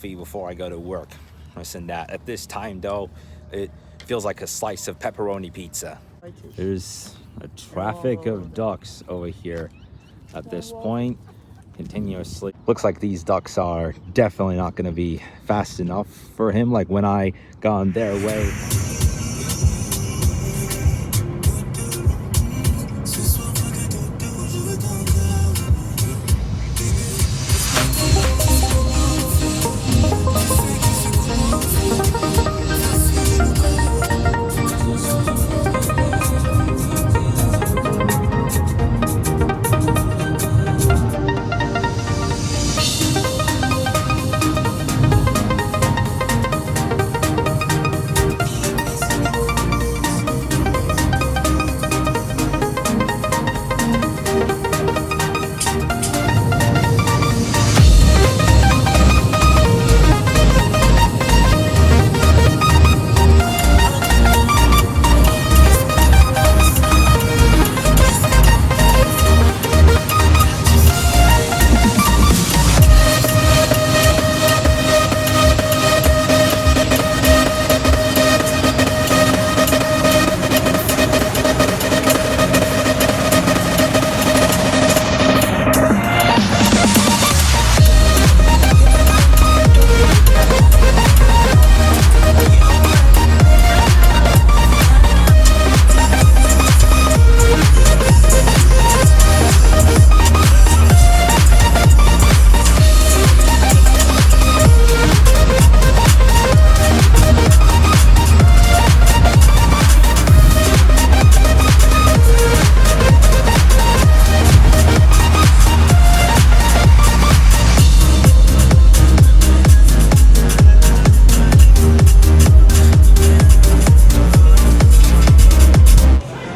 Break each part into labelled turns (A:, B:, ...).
A: before I go to work. Listen, that at this time though, it feels like a slice of pepperoni pizza. There's a traffic of ducks over here at this point, continuously. Looks like these ducks are definitely not going to be fast enough for him, like when I gone their way.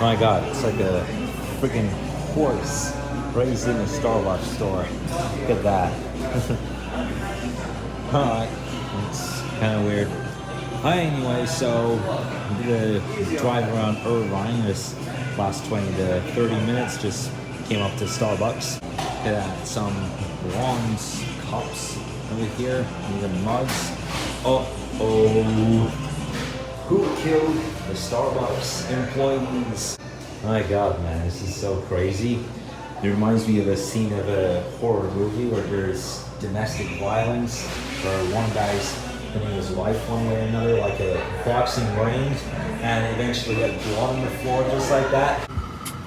A: My god, it's like a freaking horse raised in a Starbucks store. Look at that. Alright, it's kind of weird. Anyway, so I did a drive around Irvine this last 20 to 30 minutes. Just came up to Starbucks. Look at that, some bronze cups over here, even mugs. Oh, who killed the Starbucks employees? My god, man, this is so crazy. It reminds me of a scene of a horror movie where there's domestic violence, where one guy's hitting his wife one way or another, like a boxing ring, and eventually get blood on the floor just like that.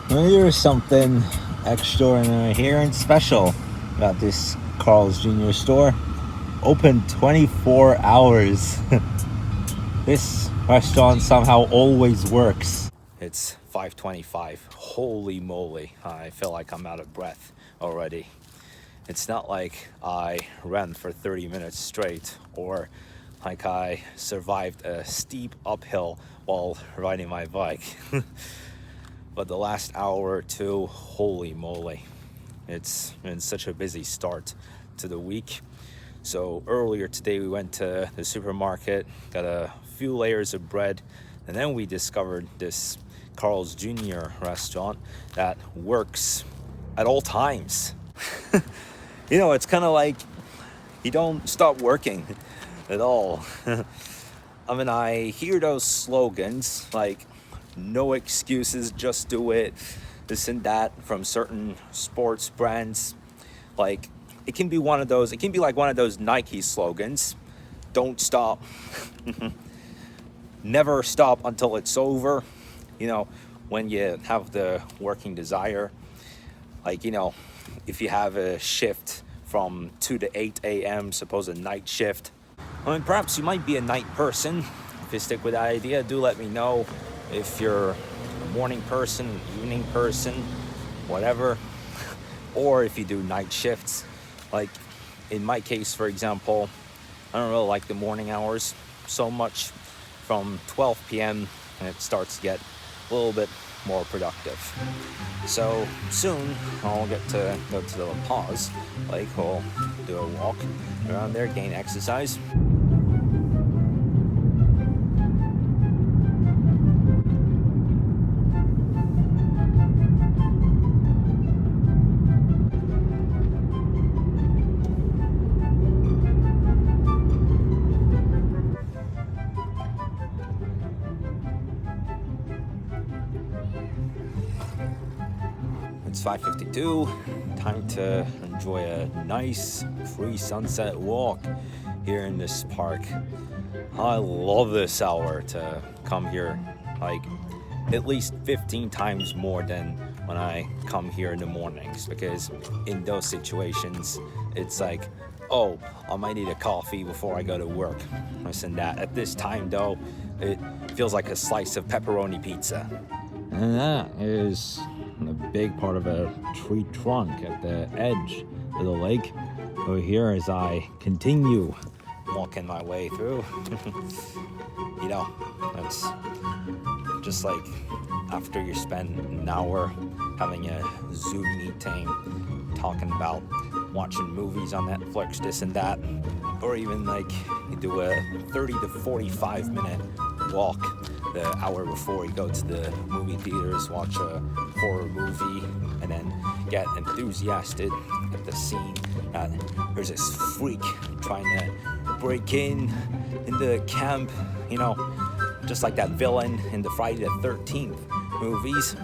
A: Well, here's something extraordinary here and special about this Carl's Jr. store. Open 24 hours. This restaurant somehow always works. It's 5:25. Holy moly, I feel like I'm out of breath already. It's not like I ran for 30 minutes straight or like I survived a steep uphill while riding my bike. But the last hour or two, holy moly, it's been such a busy start to the week. So earlier today we went to the supermarket, got a few layers of bread, and then we discovered this Carl's Jr. restaurant that works at all times. You know, it's kind of like you don't stop working at all. I mean, I hear those slogans like no excuses, just do it, this and that from certain sports brands. Like it can be like one of those Nike slogans, don't stop. Never stop until it's over. You know, when you have the working desire, like, you know, if you have a shift from 2 to 8 a.m., suppose a night shift. I mean, perhaps you might be a night person. If you stick with that idea, do let me know if you're a morning person, evening person, whatever. Or if you do night shifts. Like in my case, for example, I don't really like the morning hours so much. From 12 p.m. and it starts to get a little bit more productive. So soon I'll get to go to the La Paz, like we'll do a walk around there, gain exercise. 5:52. Time to enjoy a nice pre-sunset walk here in this park. I love this hour to come here, like at least 15 times more than when I come here in the mornings, because in those situations it's like, oh, I might need a coffee before I go to work, this and that. At this time though, it feels like a slice of pepperoni pizza. And that is a big part of a tree trunk at the edge of the lake over here as I continue walking my way through. You know, it's just like after you spend an hour having a Zoom meeting, talking about watching movies on Netflix, this and that, or even like you do a 30 to 45 minute walk the hour before you go to the movie theaters, watch a horror movie, and then get enthusiastic at the scene that there's this freak trying to break in the camp, you know, just like that villain in the Friday the 13th movies.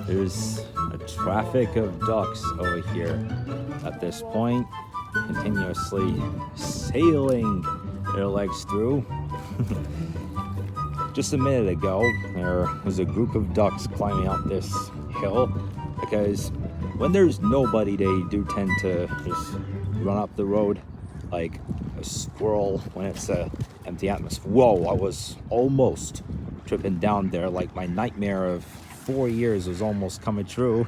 A: There's a traffic of ducks over here at this point, continuously sailing their legs through. Just a minute ago, there was a group of ducks climbing up this hill, because when there's nobody, they do tend to just run up the road like a squirrel when it's a empty atmosphere. Whoa, I was almost tripping down there, like my nightmare of 4 years was almost coming true.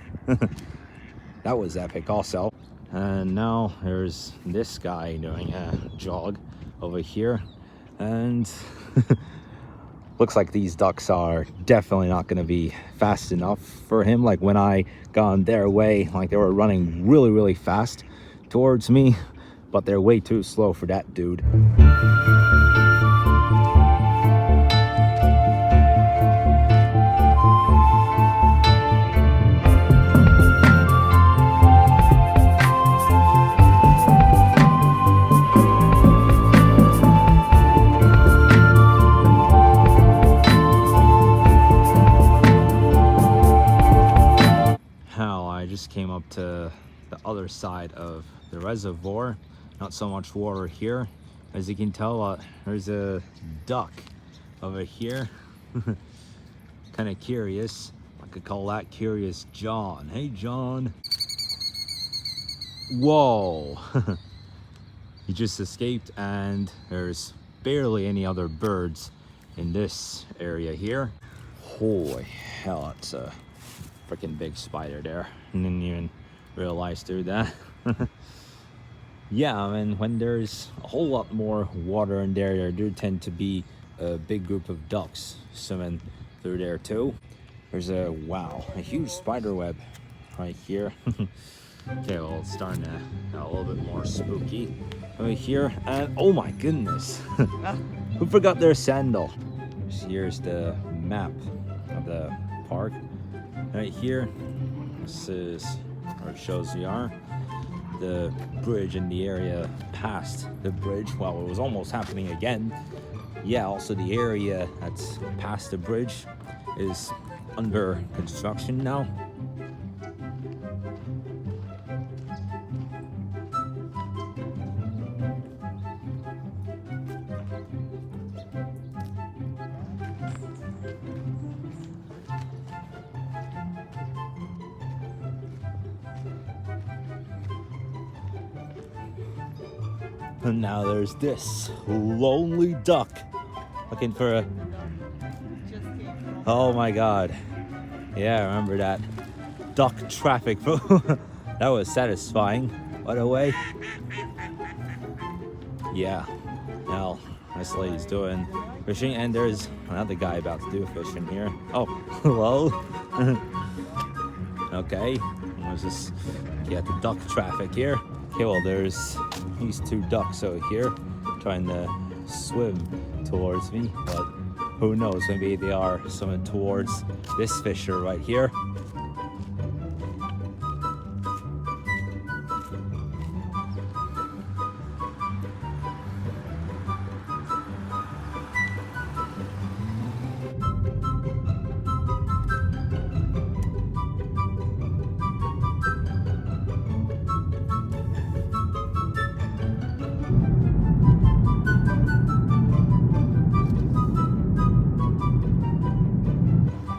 A: That was epic also. And now there's this guy doing a jog over here, and looks like these ducks are definitely not going to be fast enough for him. Like when I got on their way, like they were running really, really fast towards me, but they're way too slow for that dude. Came up to the other side of the reservoir. Not so much water here. As you can tell, there's a duck over here. Kind of curious. I could call that Curious John. Hey, John. Whoa. He just escaped, and there's barely any other birds in this area here. Holy hell, it's a freaking big spider there. And didn't even realize through that. Yeah, I mean, when there's a whole lot more water in there do tend to be a big group of ducks swimming through there too. There's a huge spider web right here. Okay, well, it's starting to get a little bit more spooky over here. And oh my goodness, who forgot their sandal? Here's the map of the park. Right here, this is where it shows we are. The bridge in the area past the bridge, well, it was almost happening again. Yeah, also the area that's past the bridge is under construction now. And now there's this lonely duck looking for a... Oh my god. Yeah, I remember that. Duck traffic. That was satisfying, by the way. Yeah. Now, this lady's doing fishing, and there's another guy about to do fishing here. Oh, hello. Okay. There's this... Yeah, the duck traffic here. Okay, well, there's these two ducks over here trying to swim towards me, but who knows, maybe they are swimming towards this fisher right here.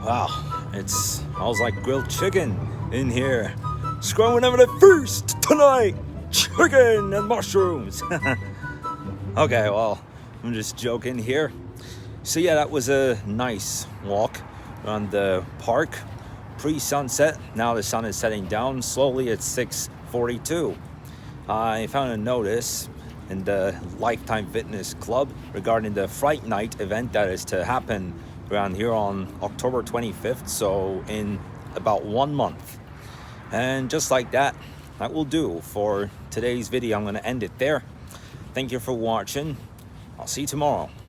B: Wow, it smells like grilled chicken in here. Scrum over the first tonight, chicken and mushrooms. Okay, well, I'm just joking here. So yeah, that was a nice walk around the park pre-sunset. Now the sun is setting down slowly at 6:42. I found a notice in the Lifetime Fitness Club regarding the Fright Night event that is to happen around here on October 25th, so in about 1 month. And just like that, that will do for today's video. I'm going to end it there. Thank you for watching. I'll see you tomorrow.